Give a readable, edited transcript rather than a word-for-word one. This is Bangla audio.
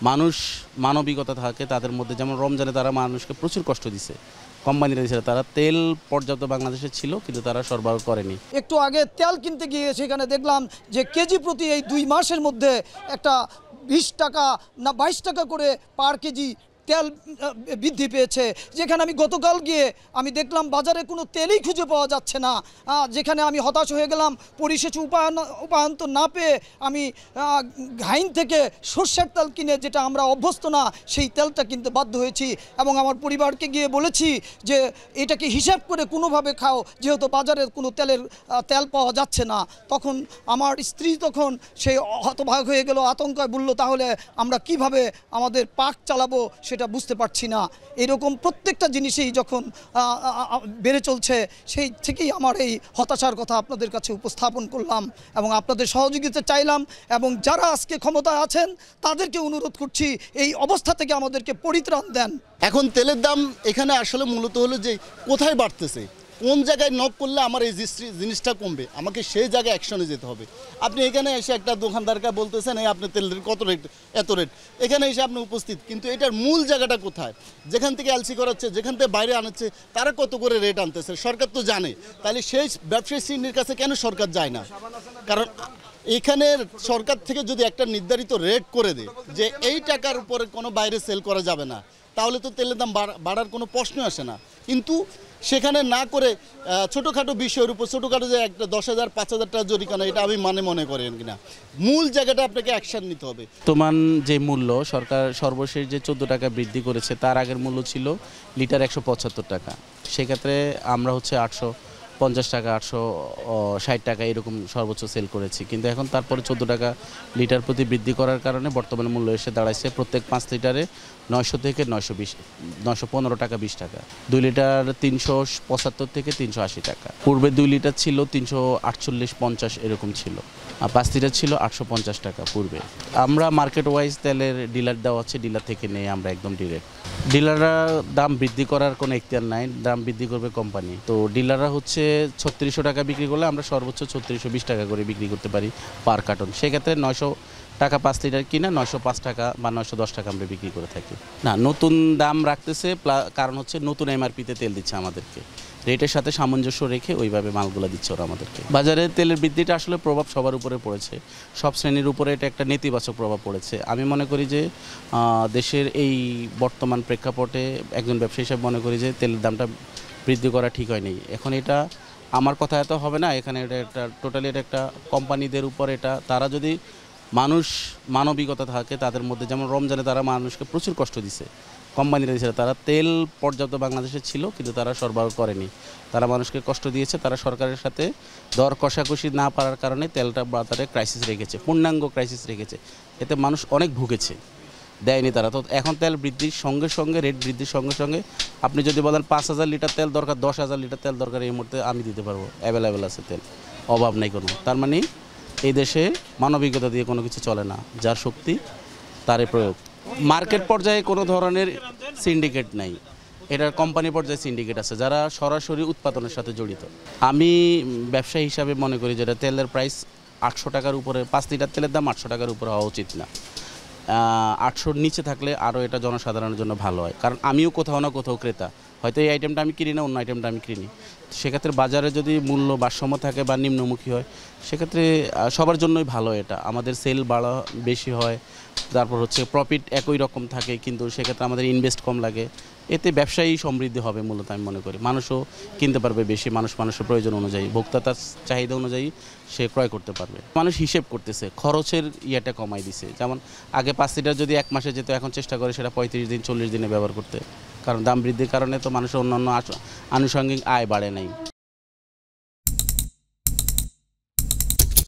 মানুষ মানবিকতা থাকে তাদের মধ্যে, যেমন রমজানে তারা মানুষকে প্রচুর কষ্ট দিছে, কোম্পানিরা দিয়েছিল, তারা তেল পর্যাপ্ত বাংলাদেশে ছিল কিন্তু তারা সরবরাহ করেনি। একটু আগে তেল কিনতে গিয়ে সেখানে দেখলাম যে কেজি প্রতি এই 2 মাসের মধ্যে একটা 20 টাকা না 22 টাকা করে পার কেজি তেল বৃদ্ধি পেয়েছে। যেখানে আমি গতকাল গিয়ে আমি দেখলাম বাজারে কোনো তেলই খুঁজে পাওয়া যাচ্ছে না, যেখানে আমি হতাশ হয়ে গেলাম। পরিশেষ উপায়ন্ত না পেয়ে আমি ঘাইন থেকে সর্ষের তেল কিনে, যেটা আমরা অভ্যস্ত না, সেই তেলটা কিনতে বাধ্য হয়েছি এবং আমার পরিবারকে গিয়ে বলেছি যে এটাকে হিসাব করে কোনোভাবে খাও, যেহেতু বাজারে কোনো তেল পাওয়া যাচ্ছে না। তখন আমার স্ত্রী তখন সেই হতভাগ হয়ে গেল, আতঙ্কায় বলল তাহলে আমরা কিভাবে আমাদের পাক চালাবো সেটা বুঝতে পারছি না। এরকম প্রত্যেকটা জিনিসেই যখন বেড়ে চলছে, সেই থেকেই আমার এই হতাশার কথা আপনাদের কাছে উপস্থাপন করলাম এবং আপনাদের সহযোগিতা চাইলাম। এবং যারা আজকে ক্ষমতায় আছেন তাদেরকে অনুরোধ করছি এই অবস্থা থেকে আমাদেরকে পরিত্রাণ দেন। এখন তেলের দাম এখানে আসলে মূলত হলো যে কোথায় বাড়তেছে, কোন জায়গায় নক করলে আমার এই জিনিসটা কমবে, আমাকে সেই জায়গায় অ্যাকশনে যেতে হবে। আপনি এখানে এসে একটা দোকানদারকে বলতেছেন এই আপনার তেলের কত রেট, এত রেট, এখানে এসে আপনি উপস্থিত, কিন্তু এটার মূল জায়গাটা কোথায়, যেখান থেকে এলসি করাচ্ছে, যেখান থেকে বাইরে আনাচ্ছে, তারা কত করে রেট আনতেছে সরকার তো জানে। তাহলে সেই ব্যবসায়ী শ্রেণীর কাছে কেন সরকার যায় না? কারণ এখানে সরকার থেকে যদি একটা নির্ধারিত রেট করে দেয় যে এই টাকার উপরে কোনো বাইরে সেল করা যাবে না, তাহলে তো তেলের দাম বাড়ার কোনো প্রশ্ন আসে না। কিন্তু সেখানে না করে ছোটোখাটো বিষয়ের উপর, ছোটোখাটো যে একটা 10,000 5,000 টাকা জরিমানা, এটা আমি মনে করেন কিনা, মূল জায়গাটা আপনাকে অ্যাকশন নিতে হবে। বর্তমান যে মূল্য, সরকার সর্বশেষ যে 14 টাকা বৃদ্ধি করেছে, তার আগের মূল্য ছিল লিটার 175 টাকা। সেক্ষেত্রে আমরা হচ্ছে 850 টাকা 860 টাকা এরকম সর্বোচ্চ সেল করেছি, কিন্তু এখন তারপরে 14 টাকা লিটার প্রতি বৃদ্ধি করার কারণে বর্তমানে মূল্য এসে দাঁড়াইছে প্রত্যেক 5 লিটারে 900 থেকে 915 টাকা 20 টাকা। 2 লিটার 375 থেকে 380 টাকা। পূর্বে 2 লিটার ছিল 348-50 এরকম ছিল, আর 5 লিটার ছিল 850 টাকা পূর্বে। আমরা মার্কেট ওয়াইজ তেলের ডিলার দেওয়া হচ্ছে, ডিলার থেকে নেই আমরা একদম ডিরেক্ট। ডিলাররা দাম বৃদ্ধি করার কোনো এখতিয়ার নাই, দাম বৃদ্ধি করবে কোম্পানি। তো ডিলাররা হচ্ছে 3600 টাকা বিক্রি করলে আমরা সর্বোচ্চ 3620 টাকা করে বিক্রি করতে পারি পার কার্টন। সেক্ষেত্রে 900 টাকা 5 লিটার কিনা 905 টাকা বা 910 টাকা আমরা বিক্রি করে থাকি। না, নতুন দাম রাখতেছে, কারণ হচ্ছে নতুন এমআরপিতে তেল দিচ্ছে আমাদেরকে, রেটের সাথে সামঞ্জস্য রেখে ওইভাবে মালগুলো দিচ্ছে ওরা আমাদেরকে। বাজারে তেলের বৃদ্ধিটা আসলে প্রভাব সবার উপরে পড়েছে, সব শ্রেণীর উপরে এটা একটা নেতিবাচক প্রভাব পড়েছে। আমি মনে করি যে দেশের এই বর্তমান প্রেক্ষাপটে একজন ব্যবসায়ী হিসেবে মনে করি যে তেলের দামটা বৃদ্ধি করা ঠিক হয়নি। এখন এটা আমার কথা এত হবে না, এখানে এটা একটা টোটালি এটা একটা কোম্পানিদের উপর, এটা তারা যদি মানবিকতা থাকে তাদের মধ্যে, যেমন রমজানে তারা মানুষকে প্রচুর কষ্ট দিছে, কোম্পানিরা দিয়েছিল, তারা তেল পর্যাপ্ত বাংলাদেশে ছিল কিন্তু তারা সরবরাহ করেনি, তারা মানুষকে কষ্ট দিয়েছে। তারা সরকারের সাথে দর কষাকষি না পারার কারণে তেলটা বাজারে ক্রাইসিস রেখেছে, পূর্ণাঙ্গ ক্রাইসিস রেখেছে, এতে মানুষ অনেক ভুগেছে, দেয়নি তারা। তো এখন তেল বৃদ্ধির সঙ্গে সঙ্গে, রেট বৃদ্ধির সঙ্গে সঙ্গে আপনি যদি বলেন 5,000 লিটার তেল দরকার, 10,000 লিটার তেল দরকার, এই মুহূর্তে আমি দিতে পারবো, অ্যাভেলেবেল আছে তেল, অভাব নেই কোনো। তার মানে এই দেশে মানবিকতা দিয়ে কোনো কিছু চলে না, যার শক্তি তারই প্রয়োগ। মার্কেট পর্যায়ে কোনো ধরনের সিন্ডিকেট নাই, এটার কোম্পানি পর্যায়ে সিন্ডিকেট আছে যারা সরাসরি উৎপাদনের সাথে জড়িত। আমি ব্যবসায়ী হিসাবে মনে করি যেটা তেলের প্রাইস 800 টাকার উপরে, 5 লিটার তেলের দাম 800 টাকার উপরে হওয়া উচিত না। 800-র নিচে থাকলে আরও এটা জনসাধারণের জন্য ভালো হয়, কারণ আমিও কোথাও না কোথাও ক্রেতা, হয়তো এই আইটেমটা আমি কিনি না, অন্য আইটেমটা আমি কিনি। সেক্ষেত্রে বাজারে যদি মূল্য ভারসাম্য থাকে বা নিম্নমুখী হয়, সেক্ষেত্রে সবার জন্যই ভালো, এটা আমাদের সেল বাড়া বেশি হয়, তারপর হচ্ছে প্রফিট একই রকম থাকে, কিন্তু সেক্ষেত্রে আমাদের ইনভেস্ট কম লাগে, এতে ব্যবসায়ী সমৃদ্ধি হবে মূলত আমি মনে করি। মানুষও কিনতে পারবে বেশি, মানুষের প্রয়োজন অনুযায়ী, ভোক্তা তার চাহিদা অনুযায়ী সে ক্রয় করতে পারবে। মানুষ হিসেব করতেছে, খরচের ইয়েটা কমাই দিছে, যেমন আগে 5 লিটার যদি 1 মাসে যেত, এখন চেষ্টা করে সেটা 35 দিন 40 দিনে ব্যবহার করতে, কারণ দাম বৃদ্ধির কারণে তো মানুষের অন্যান্য আনুষঙ্গিক আয় বাড়ে নাই।